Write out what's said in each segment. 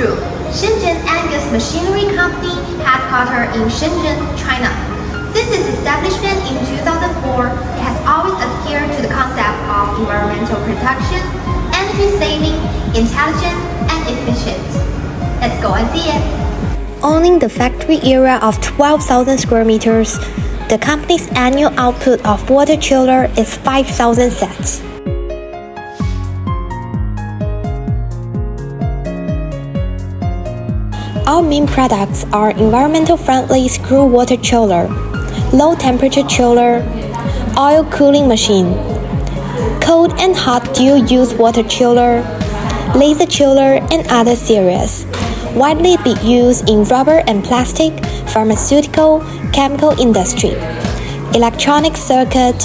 true. Shenzhen Angus Machinery Company, headquartered in Shenzhen, China. Since its establishment in 2004, it has always adhered to the concept of environmental protection, energy saving, intelligent, and efficient. Let's go and see it. Owning the factory area of 12,000 square meters, the company's annual output of water chiller is 5,000 sets. Our main products are environmental friendly screw water chiller, low temperature chiller, oil cooling machine, cold and hot dual use water chiller, laser chiller, and other series. Widely be used in rubber and plastic, pharmaceutical, chemical industry, electronic circuit,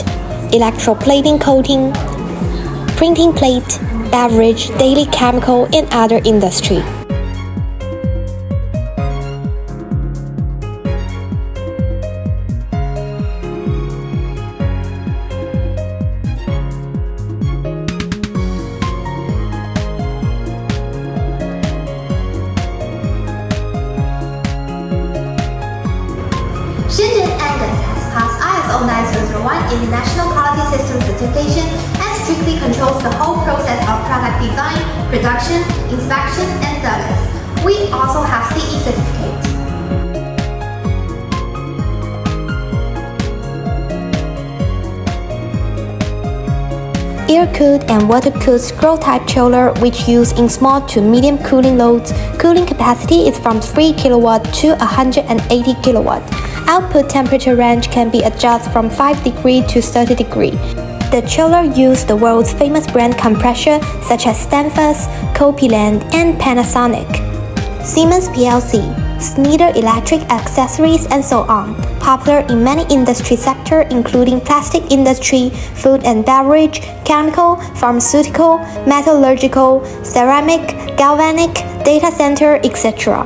electroplating coating, printing plate, beverage, daily chemical, and other industry. Shenzhen Angus has passed ISO 9001 International Quality System certification and strictly controls the whole process of product design, production, inspection, and service. We also have CE certificate. Air-cooled and water-cooled scroll-type chiller which used in small to medium cooling loads. Cooling capacity is from 3 kW to 180 kW. Output temperature range can be adjusted from 5 degrees to 30 degrees. The chiller used the world's famous brand compressor such as Stanford, Copeland, and Panasonic, Siemens plc, Schneider Electric accessories, and so on. Popular in many industry sectors including plastic industry, food and beverage, chemical, pharmaceutical, metallurgical, ceramic, galvanic, data center, etc.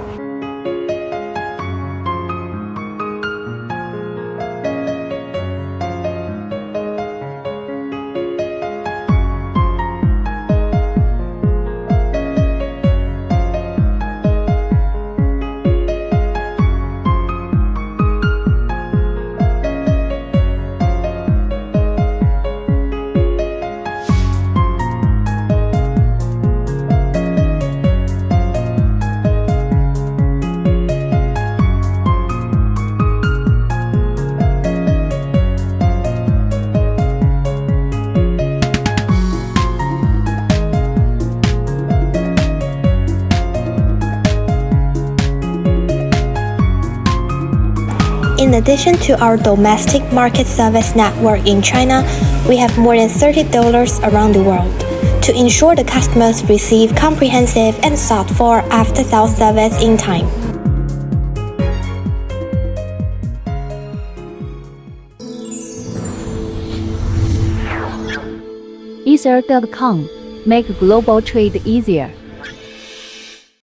In addition to our domestic market service network in China, we have more than 30 dealers around the world to ensure the customers receive comprehensive and sought-for after-sales service in time. Ether.com, make global trade easier.